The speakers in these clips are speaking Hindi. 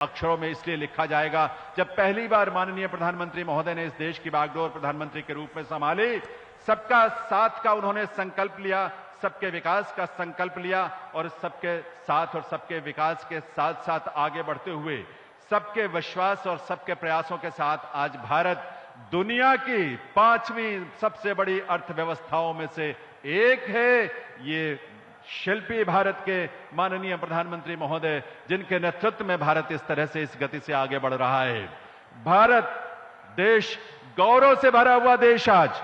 अक्षरों में इसलिए लिखा जाएगा जब पहली बार माननीय प्रधानमंत्री महोदय ने इस देश की बागडोर प्रधानमंत्री के रूप में संभाली। सबका साथ का उन्होंने संकल्प लिया, सबके विकास का संकल्प लिया और सबके साथ और सबके विकास के साथ साथ आगे बढ़ते हुए सबके विश्वास और सबके प्रयासों के साथ आज भारत दुनिया की 5वीं सबसे बड़ी अर्थव्यवस्थाओं में से एक है। ये शिल्पी भारत के माननीय प्रधानमंत्री महोदय जिनके नेतृत्व में भारत इस तरह से इस गति से आगे बढ़ रहा है। भारत देश गौरव से भरा हुआ देश आज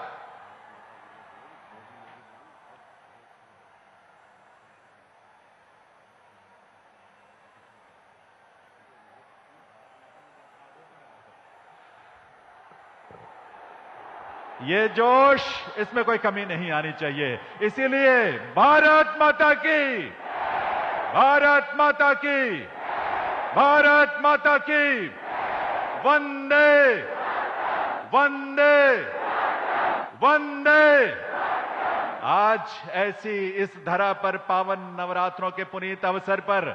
ये जोश, इसमें कोई कमी नहीं आनी चाहिए। इसीलिए भारत माता की, भारत माता की, भारत माता की, वंदे वंदे वंदे। आज ऐसी इस धरा पर पावन नवरात्रों के पुनीत अवसर पर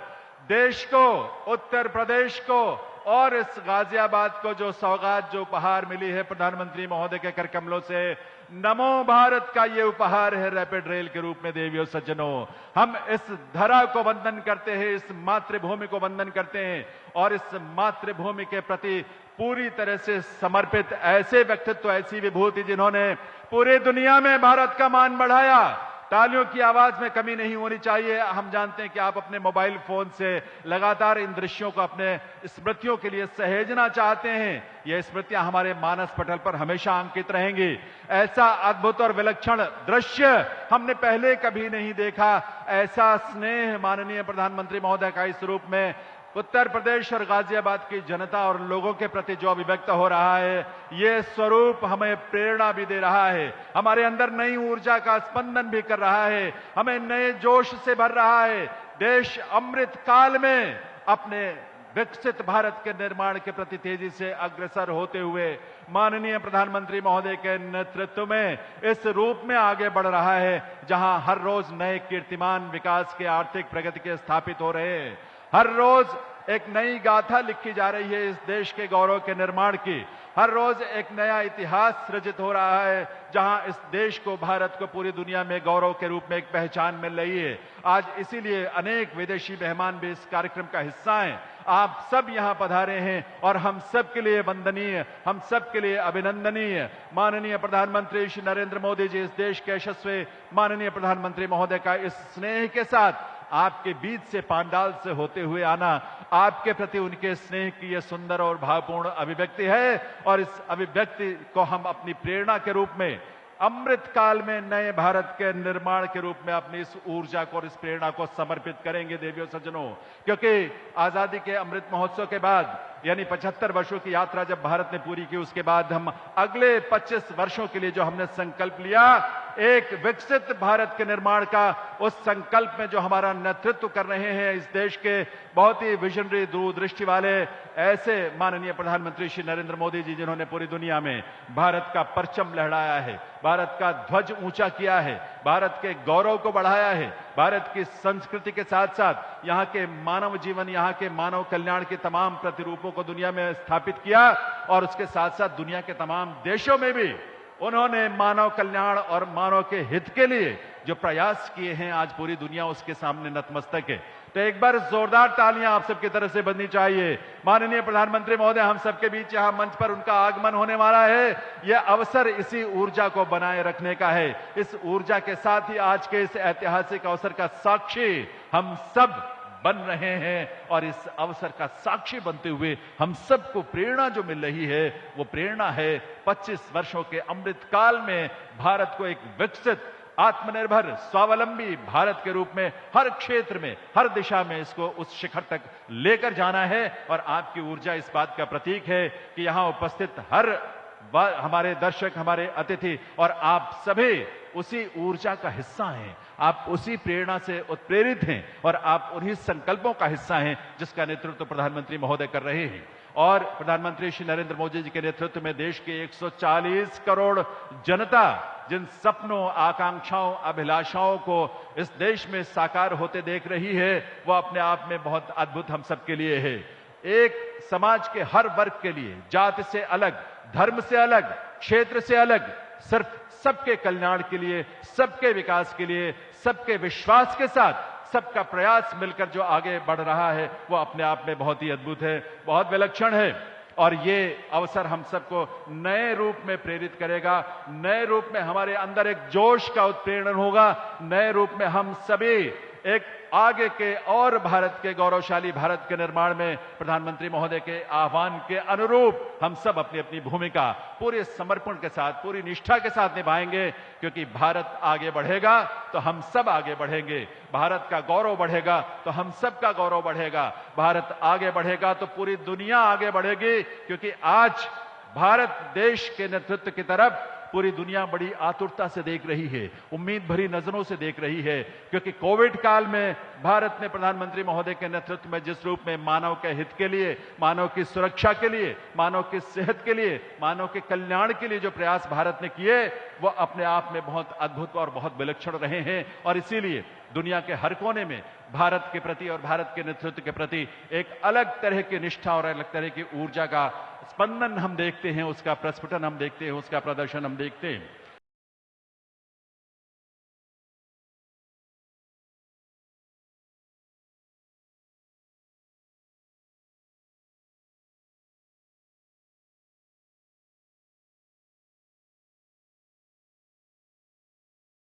देश को, उत्तर प्रदेश को और इस गाजियाबाद को जो सौगात, जो उपहार मिली है प्रधानमंत्री महोदय के कर कमलों से, नमो भारत का ये उपहार है रैपिड रेल के रूप में। देवियों सज्जनों, हम इस धरा को वंदन करते हैं, इस मातृभूमि को वंदन करते हैं और इस मातृभूमि के प्रति पूरी तरह से समर्पित ऐसे व्यक्तित्व, ऐसी विभूति जिन्होंने पूरी दुनिया में भारत का मान बढ़ाया। तालियों की आवाज में कमी नहीं होनी चाहिए। हम जानते हैं कि आप अपने मोबाइल फोन से लगातार इन दृश्यों को अपने स्मृतियों के लिए सहेजना चाहते हैं। ये स्मृतियां हमारे मानस पटल पर हमेशा अंकित रहेंगी। ऐसा अद्भुत और विलक्षण दृश्य हमने पहले कभी नहीं देखा। ऐसा स्नेह माननीय प्रधानमंत्री महोदय का इस रूप में उत्तर प्रदेश और गाजियाबाद की जनता और लोगों के प्रति जो अभिव्यक्त हो रहा है, ये स्वरूप हमें प्रेरणा भी दे रहा है, हमारे अंदर नई ऊर्जा का स्पंदन भी कर रहा है, हमें नए जोश से भर रहा है। देश अमृत काल में अपने विकसित भारत के निर्माण के प्रति तेजी से अग्रसर होते हुए माननीय प्रधानमंत्री महोदय के नेतृत्व में इस रूप में आगे बढ़ रहा है, जहां हर रोज नए कीर्तिमान विकास के, आर्थिक प्रगति के स्थापित हो रहे हैं। हर रोज एक नई गाथा लिखी जा रही है इस देश के गौरव के निर्माण की। हर रोज एक नया इतिहास सृजित हो रहा है, जहां इस देश को, भारत को पूरी दुनिया में गौरव के रूप में एक पहचान मिल रही है। आज इसीलिए अनेक विदेशी मेहमान भी इस कार्यक्रम का हिस्सा हैं। आप सब यहां पधारे हैं और हम सब के लिए वंदनीय, हम सब के लिए अभिनंदनीय माननीय प्रधानमंत्री श्री नरेंद्र मोदी जी, इस देश के यशस्वी माननीय प्रधानमंत्री महोदय का इस स्नेह के साथ आपके बीच से, पांडाल से होते हुए आना, आपके प्रति उनके स्नेह की यह सुंदर और भावपूर्ण अभिव्यक्ति है। और इस अभिव्यक्ति को हम अपनी प्रेरणा के रूप में, अमृत काल में नए भारत के निर्माण के रूप में अपनी इस ऊर्जा को और इस प्रेरणा को समर्पित करेंगे देवियों सज्जनों। क्योंकि आजादी के अमृत महोत्सव के बाद, यानी 75 वर्षों की यात्रा जब भारत ने पूरी की, उसके बाद हम अगले 25 वर्षों के लिए जो हमने संकल्प लिया, एक विकसित भारत के निर्माण का, उस संकल्प में जो हमारा नेतृत्व कर रहे हैं इस देश के बहुत ही विजनरी, दूरदृष्टि वाले ऐसे माननीय प्रधानमंत्री श्री नरेंद्र मोदी जी, जिन्होंने पूरी दुनिया में भारत का परचम लहराया है, भारत का ध्वज ऊंचा किया है, भारत के गौरव को बढ़ाया है, भारत की संस्कृति के साथ साथ यहाँ के मानव जीवन, यहाँ के मानव कल्याण के तमाम प्रतिरूपों को दुनिया में स्थापित किया और उसके साथ साथ दुनिया के तमाम देशों में भी उन्होंने मानव कल्याण और मानव के हित के लिए जो प्रयास किए हैं, आज पूरी दुनिया उसके सामने नतमस्तक है। तो एक बार जोरदार तालियां आप सबकी तरफ से बजनी चाहिए। माननीय प्रधानमंत्री महोदय, हम सबके बीच यहां मंच पर उनका आगमन होने वाला है। यह अवसर इसी ऊर्जा को बनाए रखने का है। इस ऊर्जा के साथ ही आज के इस ऐतिहासिक अवसर का साक्षी हम सब बन रहे हैं और इस अवसर का साक्षी बनते हुए हम सबको प्रेरणा जो मिल रही है, वो प्रेरणा है 25 वर्षों के अमृत काल में भारत को एक विकसित, आत्मनिर्भर, स्वावलंबी भारत के रूप में हर क्षेत्र में, हर दिशा में इसको उस शिखर तक लेकर जाना है। और आपकी ऊर्जा इस बात का प्रतीक है कि यहां उपस्थित हर हमारे दर्शक, हमारे अतिथि और आप सभी उसी ऊर्जा का हिस्सा हैं। आप उसी प्रेरणा से उत्प्रेरित हैं और आप उन्हीं संकल्पों का हिस्सा हैं जिसका नेतृत्व प्रधानमंत्री महोदय कर रहे हैं। और प्रधानमंत्री श्री नरेंद्र मोदी जी के नेतृत्व में देश के 140 करोड़ जनता जिन सपनों, आकांक्षाओं, अभिलाषाओं को इस देश में साकार होते देख रही है, वो अपने आप में बहुत अद्भुत हम सबके लिए है। एक समाज के हर वर्ग के लिए, जाति से अलग, धर्म से अलग, क्षेत्र से अलग, सिर्फ सबके कल्याण के लिए, सबके विकास के लिए, सबके विश्वास के साथ सबका प्रयास मिलकर जो आगे बढ़ रहा है वो अपने आप में बहुत ही अद्भुत है, बहुत विलक्षण है। और ये अवसर हम सबको नए रूप में प्रेरित करेगा, नए रूप में हमारे अंदर एक जोश का उत्प्रेरण होगा, नए रूप में हम सभी एक आगे के और भारत के, गौरवशाली भारत के निर्माण में प्रधानमंत्री महोदय के आह्वान के अनुरूप हम सब अपनी अपनी भूमिका पूरे समर्पण के साथ, पूरी निष्ठा के साथ निभाएंगे, क्योंकि भारत आगे बढ़ेगा तो हम सब आगे बढ़ेंगे, भारत का गौरव बढ़ेगा तो हम सब का गौरव बढ़ेगा, भारत आगे बढ़ेगा तो पूरी दुनिया आगे बढ़ेगी, क्योंकि आज भारत देश के नेतृत्व की तरफ पूरी दुनिया बड़ी आतुरता से देख रही है, उम्मीद भरी नजरों से देख रही है, क्योंकि कोविड काल में भारत ने प्रधानमंत्री महोदय के नेतृत्व में जिस रूप में मानव के हित के लिए, मानव की सुरक्षा के लिए, मानव की सेहत के लिए, मानव के कल्याण के लिए जो प्रयास भारत ने किए वो अपने आप में बहुत अद्भुत और बहुत विलक्षण रहे हैं। और इसीलिए दुनिया के हर कोने में भारत के प्रति और भारत के नेतृत्व के प्रति एक अलग तरह की निष्ठा और अलग तरह की ऊर्जा का स्पंदन हम देखते हैं, उसका प्रस्फुटन हम देखते हैं, उसका प्रदर्शन हम देखते हैं।